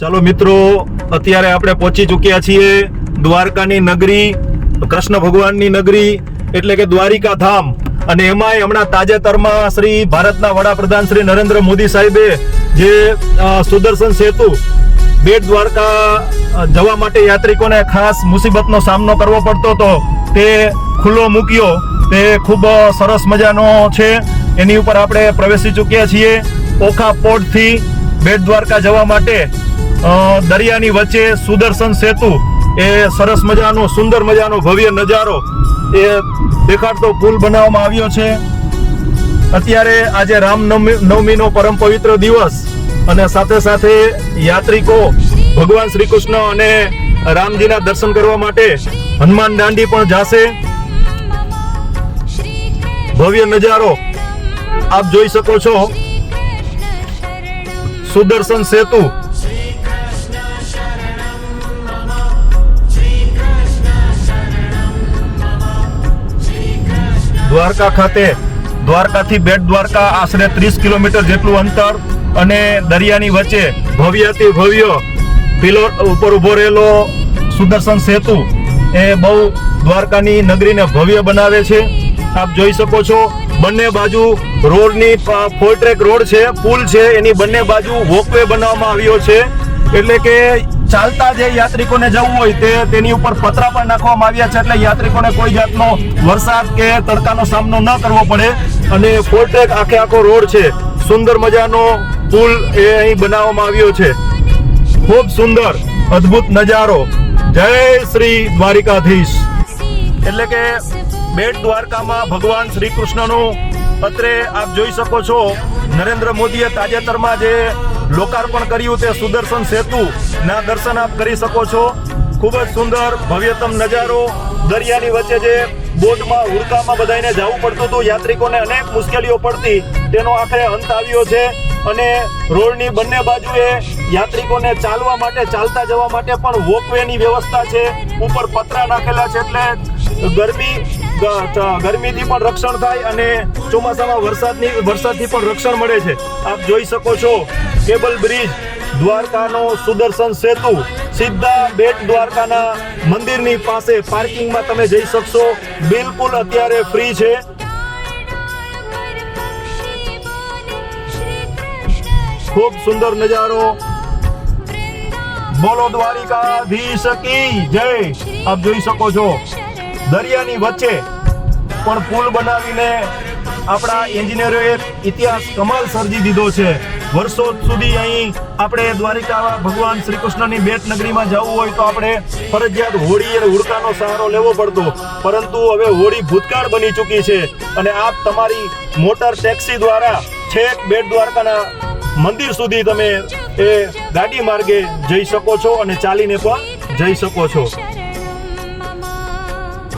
ચાલો મિત્રો, અત્યારે આપણે પહોંચી ચૂક્યા છીએ દ્વારકાની નગરી, કૃષ્ણ ભગવાનની નગરી એટલે કે દ્વારિકા ધામ. અને એમાંય હમણાં તાજેતરમાં શ્રી ભારતના વડાપ્રધાન શ્રી નરેન્દ્ર મોદી સાહેબે જે સુદર્શન સેતુ બેટ દ્વારકા જવા માટે યાત્રિકોને ખાસ મુસીબતનો સામનો કરવો પડતો હતો તે ખુલ્લો મૂક્યો. તે ખૂબ સરસ મજાનો છે. એની ઉપર આપણે પ્રવેશી ચૂક્યા છીએ. ઓખા પોર્ટથી બેટ દ્વારકા જવા માટે દરિયાની વચ્ચે સુદર્શન સેતુ, એ સરસ મજાનો સુંદર મજાનો ભવ્ય નજારો એ દેખાડતો પુલ બનાવવામાં આવ્યો છે. અત્યારે આજે રામનવમીનો પરમ પવિત્ર દિવસ અને સાથે સાથે યાત્રિકો ભગવાન શ્રી કૃષ્ણ અને રામજીના દર્શન કરવા માટે હનુમાન દાંડી પણ જશે. ભવ્ય નજારો આપ જોઈ શકો છો. સુદર્શન સેતુ દ્વારકા ખાતે, દ્વારકાથી બેટ દ્વારકા આશરે 30 કિલોમીટર જેટલું અંતર અને દરિયાની વચ્ચે ભવ્યથી ભવ્ય પિલર ઉપર ઉભો રહેલો સુદર્શન સેતુ એ બહુ દ્વારકાની નગરીને ભવ્ય બનાવે છે. આપ જોઈ શકો છો બંને બાજુ રોડની 4 ટ્રેક રોડ છે, પુલ છે, એની બંને બાજુ વોકવે બનાવવામાં આવ્યો છે. એટલે કે ચાલતા જે યાત્રિકોને જવું હોય તેની ઉપર પતરા પણ નાખવામાં આવ્યા છે, એટલે યાત્રિકોને કોઈ જાતનો વરસાદ કે તડકાનો સામનો ન કરવો પડે. અને 4 ટ્રેક આખો રોડ છે. સુંદર મજાનો પુલ એ અહીં બનાવવામાં આવ્યો છે. ખૂબ સુંદર અદ્ભુત નજારો. જય શ્રી દ્વારિકાધીશ. એટલે કે બેટ દ્વારકામાં ભગવાન શ્રી કૃષ્ણનું અત્રે આપ જોઈ શકો છો. નરેન્દ્ર મોદીએ તાજેતરમાં જે લોકાર્પણ કર્યું તે સુદર્શન સેતુ ના દર્શન આપ કરી શકો છો. ખૂબ જ સુંદર ભવ્યતમ નજારો. દરિયાની વચ્ચે જે બોટમાં હુડકામાં બધાને જવું પડતું હતું, યાત્રિકોને અનેક મુશ્કેલીઓ પડતી, તેનો આખરે અંત આવ્યો છે. અને રોડની બંને બાજુએ યાત્રિકોને ચાલવા માટે, ચાલતા જવા માટે પણ વોકવેની વ્યવસ્થા છે. ઉપર પતરા નાખેલા છે, એટલે ગરમીથી પણ રક્ષણ થાય અને ચોમાસામાં વરસાદથી પણ રક્ષણ મળે છે. આપ જોઈ શકો છો કેબલ બ્રિજ, દ્વારકાનો સુદર્શન સેતુ સીધા બેટ દ્વારકાના મંદિરની પાસે પાર્કિંગમાં તમે જઈ શકશો. બિલકુલ અત્યારે ફ્રી છે. ખૂબ સુંદર નજારો. બોલો દ્વારિકાધીશ કી જય. આપ જોઈ શકો છો દરિયાની વચ્ચે પણ પુલ બનાવીને આપણા એન્જિનિયરોએ ઇતિહાસ કમાલ સર્જી દીધો છે. વર્ષો સુધી અહીં આપણે દ્વારિકા ભગવાન શ્રી કૃષ્ણની બેટ નગરીમાં જવું હોય તો આપણે ફરજિયાત હોડી અને હુડકાનો સહારો લેવો પડતો, પરંતુ હવે હોડી ભૂતકાળ બની ચૂકી છે. અને આપ તમારી મોટર ટેક્સી દ્વારા છેક બેટ દ્વારકાના મંદિર સુધી તમે એ ગાડી માર્ગે જઈ શકો છો અને ચાલીને પણ જઈ શકો છો.